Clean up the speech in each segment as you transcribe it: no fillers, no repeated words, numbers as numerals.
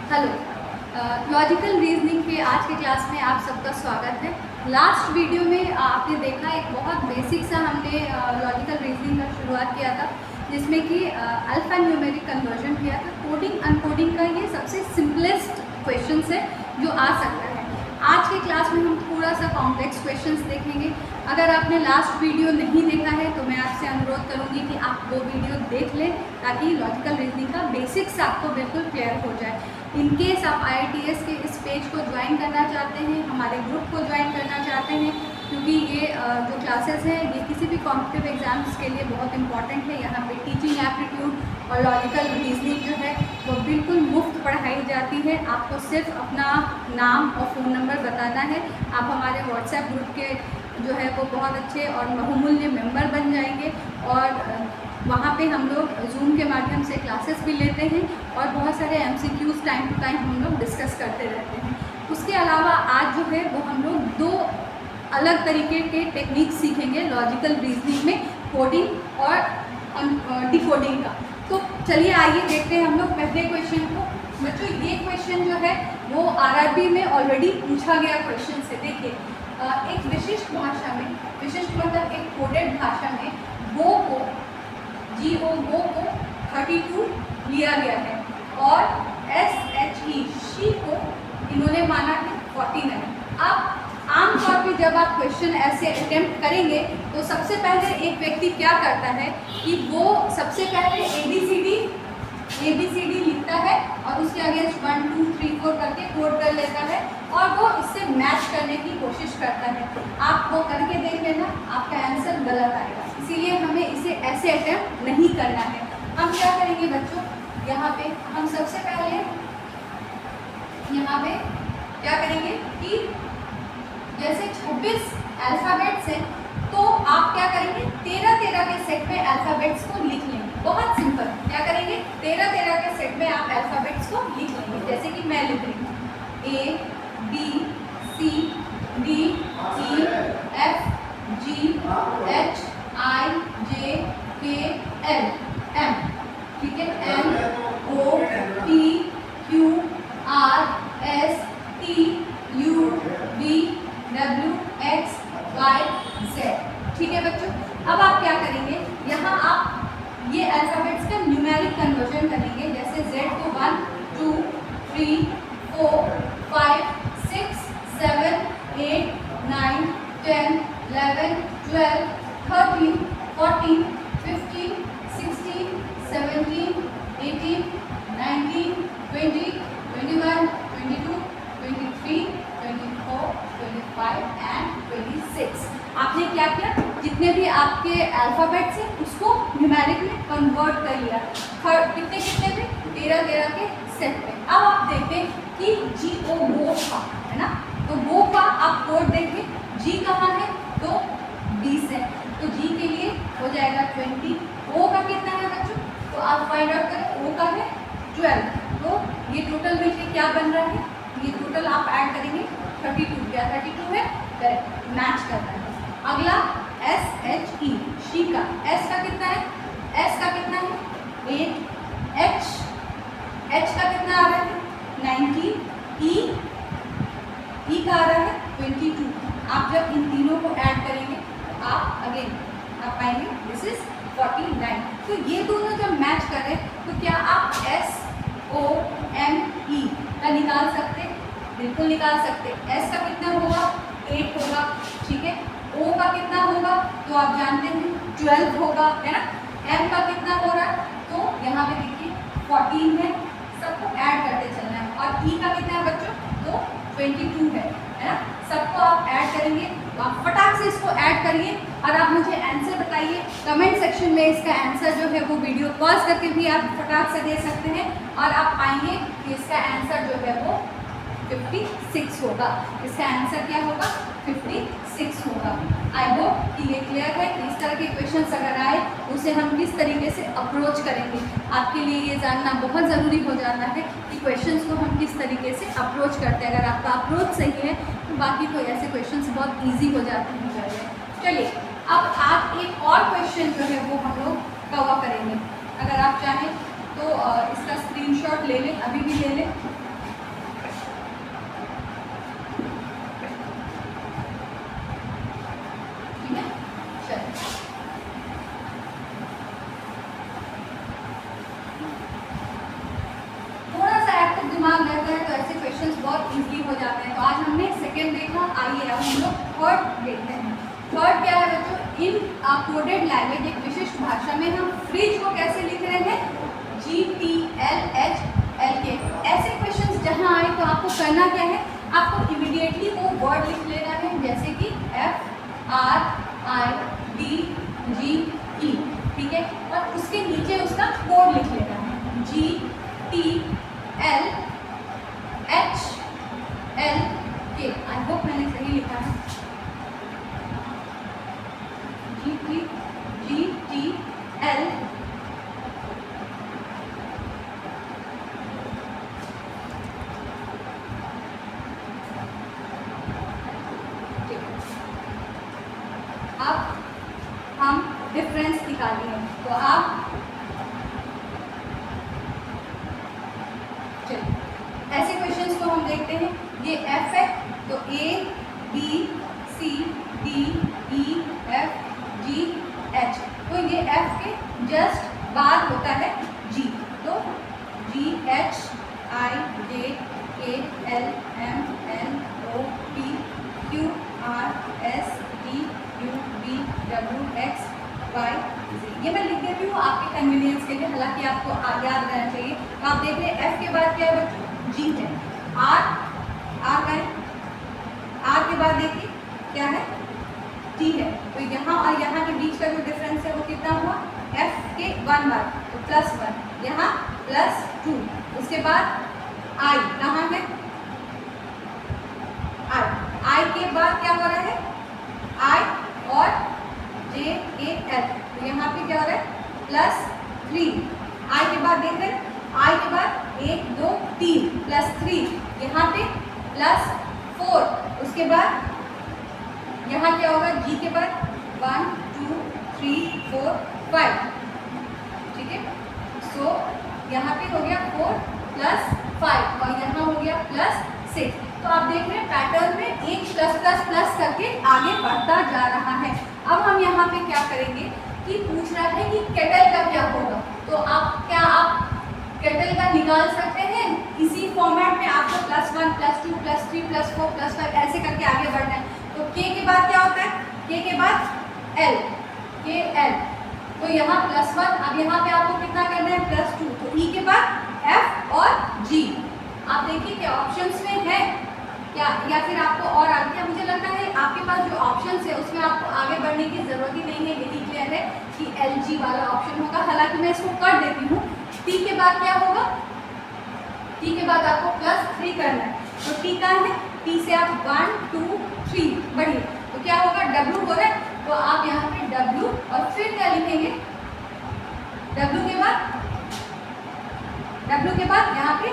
Hello, logical reasoning के आज के क्लास में आप सबका स्वागत है। लास्ट वीडियो में आपने देखा एक बहुत बेसिक सा हमने लॉजिकल रीजनिंग का शुरुआत किया था, जिसमें कि अल्फा न्यूमेरिक कन्वर्जन किया था। कोडिंग अनकोडिंग का ये सबसे सिंपलेस्ट क्वेश्चंस है जो आ सकता है। आज के क्लास में हम थोड़ा सा कॉम्प्लेक्स क्वेश्चंस देखेंगे। अगर आपने लास्ट वीडियो नहीं देखा है तो मैं आपसे अनुरोध करूंगी कि आप वो वीडियो देख लें, ताकि लॉजिकल रीजनिंग का बेसिक्स आपको बिल्कुल क्लियर हो जाए। इन केस आप IITS के इस पेज को ज्वाइन करना चाहते हैं, हमारे ग्रुप को ज्वाइन करना चाहते हैं, क्योंकि ये जो क्लासेस हैं ये किसी भी कॉम्पिटिटिव एग्जाम्स के लिए बहुत इंपॉर्टेंट है। यहाँ पे टीचिंग एप्टीट्यूड और लॉजिकल रीजनिंग जो है वो बिल्कुल मुफ्त पढ़ाई जाती है। आपको सिर्फ अपना नाम और फ़ोन नंबर बताना है। आप हमारे व्हाट्सएप ग्रुप के जो है वो बहुत अच्छे और बहुमूल्य मेंबर बन जाएंगे, और वहाँ पे हम लोग जूम के माध्यम से क्लासेस भी लेते हैं और बहुत सारे MCQs टाइम टू टाइम हम लोग डिस्कस करते रहते हैं। उसके अलावा आज जो है वो हम लोग दो अलग तरीके के टेक्निक सीखेंगे लॉजिकल रीजनिंग में, कोडिंग और डिकोडिंग का। तो चलिए आइए देखते हैं हम लोग पहले क्वेश्चन को। बच्चों, ये क्वेश्चन जो है वो RRB में ऑलरेडी पूछा गया क्वेश्चन से। देखिए, एक विशिष्ट भाषा में, विशिष्ट मतलब एक कोडेड भाषा में गो को 32 लिया गया है, और SHE शी को इन्होंने माना है 49। अब आमतौर पे जब आप क्वेश्चन ऐसे अटेम्प्ट करेंगे तो सबसे पहले एक व्यक्ति क्या करता है कि वो सबसे पहले ABCD लिखता है और उसके अगेंस्ट 1 2 3 4 करके कोड कर लेता है, और वो इससे मैच करने की कोशिश करता है। आप वो करके देख लेना, आपका आंसर गलत आएगा। इसीलिए हमें इसे ऐसे अटेम्प्ट नहीं करना है। हम क्या करेंगे बच्चों, यहाँ पे हम सबसे पहले यहाँ पे क्या करेंगे कि जैसे 26 अल्फ़ाबेट्स हैं, तो आप क्या करेंगे 13 के सेट में अल्फ़ाबेट्स को लिख लेंगे। बहुत सिंपल, क्या करेंगे 13 के सेट में आप अल्फ़ाबेट्स को लिख लेंगे। जैसे कि मैं लिख रही हूँ A B C D E F G H I J K L M, ठीक है, N O P Q R S T U V W X Y Z। ठीक है बच्चों, अब आप क्या करेंगे, यहाँ आप ये अल्फ़ाबेट्स का न्यूमेरिक कन्वर्जन करेंगे। जैसे Z को 1 2 3 4 5 6 7 8 9 10 11 12 13 14 15 16 17 18 19 20 21 22 23 24 25 एंड 26। आपने क्या किया, जितने भी आपके अल्फ़ाबेट्स हैं उसको न्यूमेरिक में कन्वर्ट कर लिया। कितने पे 13 के सेट पे। अब आप देखें कि GO गो का है ना, तो गो का आप कोड देखें, G कहाँ है तो 20 है, तो G के लिए हो जाएगा 20। O का कितना है बच्चों, तो आप फाइंड आउट करें, O का है 12। तो ये टोटल मिलकर क्या बन रहा है, ये टोटल आप ऐड करेंगे 32। क्या 32 है, करेक्ट, मैच कर रहा है। अगला SHE शी का, S का कितना है, S का कितना है 8, H का कितना आ रहा है 19, E का आ रहा है 22। आप जब इन तीनों को ऐड करेंगे तो आप अगेन आप पाएंगे दिस इज 49। तो ये दोनों जब मैच करें तो क्या आप SOME का निकाल सकते, बिल्कुल निकाल सकते। S का कितना होगा 8 होगा, ठीक है। O का कितना होगा तो आप जानते हैं 12 होगा, है ना। M का कितना हो रहा है तो यहाँ पे देखिए 14 है, सबको ऐड करते चलना है। और E का कितना है बच्चों तो 22 है ना। सबको आप ऐड करेंगे, तो आप फटाक से इसको ऐड करिए और आप मुझे आंसर बताइए। कमेंट सेक्शन में इसका आंसर जो है वो वीडियो पॉज करके भी आप फटाक से दे सकते हैं, और आप पाएंगे कि इसका आंसर जो है वो 56 होगा। इसका आंसर क्या होगा 56 होगा। आई होप कि ये क्लियर है कि इस तरह के क्वेश्चंस अगर आए उसे हम किस तरीके से अप्रोच करेंगे। आपके लिए ये जानना बहुत ज़रूरी हो जाता है कि क्वेश्चंस को हम किस तरीके से अप्रोच करते हैं। अगर आपका अप्रोच सही है तो बाकी तो ऐसे क्वेश्चंस बहुत ईजी हो जाते हैं। चलिए, अब आप एक और क्वेश्चन जो है वो हम लोग कवर करेंगे। अगर आप चाहें तो इसका स्क्रीनशॉट ले लें, अभी भी ले लें। तो दिमाग रहता है तो ऐसे क्वेश्चंस बहुत इजी हो जाते हैं। तो आज हमने सेकंड देखा, आइए अब हम लोग थर्ड देखते हैं। थर्ड क्या है बच्चों, इन कोडेड लैंग्वेज, एक विशिष्ट भाषा में हम फ्रिज को कैसे लिख रहे हैं, GTLHLK। ऐसे क्वेश्चंस जहां आए तो आपको करना क्या है, आपको इमीडिएटली वो वर्ड लिख लेना है, जैसे कि FRIDGE, ठीक है, और उसके नीचे उसका कोड लिख लेना है, GTLHLK। आई होप मैंने सही लिखा है, GTL अब हम डिफरेंस निकालेंगे। तो आप चलिए ऐसे क्वेश्चंस को हम देखते हैं। ये F है तो A B C D E F G H, तो ये F के जस्ट बाद होता है G, तो G H I J K L M N O P Q R S T U V W X Y Z। ये मैं लिख देती हूँ आपके कन्वीनियंस के लिए, हालांकि आपको याद रहना चाहिए। तो आप देख रहे हैं F के बाद क्या है बच्चों, G है, R का है, R के बाद देखिए क्या है, T है। तो यहाँ और यहाँ के बीच का जो डिफरेंस है वो कितना हुआ, F के 1 बार तो +1, यहाँ +2, उसके बाद I कहाँ है, I के बाद क्या हो रहा है, I और J A L, तो यहाँ पे क्या हो रहा है +3, I के बाद देख रहे हैं, I के बाद 1 2 3 +3, यहाँ पे +4, उसके बाद यहाँ क्या होगा, G के बाद 1 2 3 4 5, ठीक है। सो यहाँ पे हो गया 4 + 5 और यहाँ हो गया +6। तो आप देख रहे हैं पैटर्न में एक प्लस करके आगे बढ़ता जा रहा है। अब हम यहाँ पे क्या करेंगे कि पूछ रहा है कि केटल का क्या होगा, तो आप केटल का निकाल सकते हैं इसी फॉर्मेट में। आपको +1 +2 +3 +4 +5 ऐसे करके आगे बढ़ना है। तो K के बाद क्या होता है, K के बाद L, KL, तो यहाँ +1, अब यहाँ पे आपको कितना करना है +2, तो E के बाद F और G। आप देखिए क्या ऑप्शंस में है क्या, या फिर आपको और आगे, मुझे लगता है आपके पास जो ऑप्शंस है उसमें आपको आगे बढ़ने की जरूरत ही नहीं है, यही क्लियर है कि LG वाला ऑप्शन होगा। हालांकि मैं इसको कर देती हूँ। T के बाद क्या होगा, T के बाद आपको +3 करना है, तो T का है, T से आप 1 2 3 बढ़िए, तो क्या होगा W हो रहा है, तो आप यहाँ पे W और फिर क्या लिखेंगे, W के बाद यहाँ पे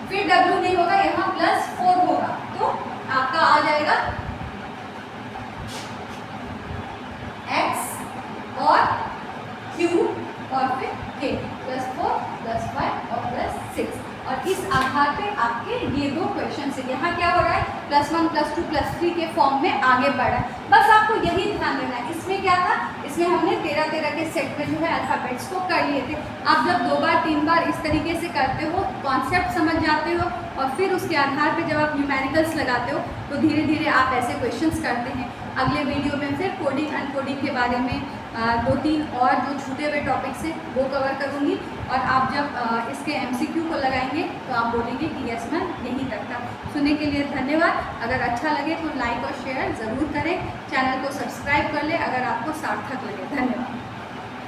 फिर W नहीं होगा, यहाँ +4 होगा, तो आपका आ जाएगा X और Q और फिर K, +4 +5 और +6। और इस आधार पे आपके ये दो क्वेश्चन है। यहाँ क्या हो रहा है, +1 +2 +3 के फॉर्म में आगे बढ़ा है। बस आपको यही ध्यान देना है। इसमें क्या था, इसमें हमने 13 के सेट में जो है अल्फ़ाबेट्स को कर लिए थे। आप जब 2 बार 3 बार इस तरीके से करते हो, कॉन्सेप्ट समझ जाते हो, और फिर उसके आधार पे जब आप न्यूमेरिकल्स लगाते हो तो धीरे धीरे आप ऐसे क्वेश्चंस करते हैं। अगले वीडियो में फिर कोडिंग अनकोडिंग के बारे में 2-3 और जो छूटे हुए टॉपिक्स हैं वो कवर करूँगी। और आप जब इसके MCQ को लगाएंगे तो आप बोलेंगे कि यस मैम यहीं तक था। सुनने के लिए धन्यवाद। अगर अच्छा लगे तो लाइक और शेयर ज़रूर करें, चैनल को सब्सक्राइब कर लें अगर आपको सार्थक लगे। धन्यवाद।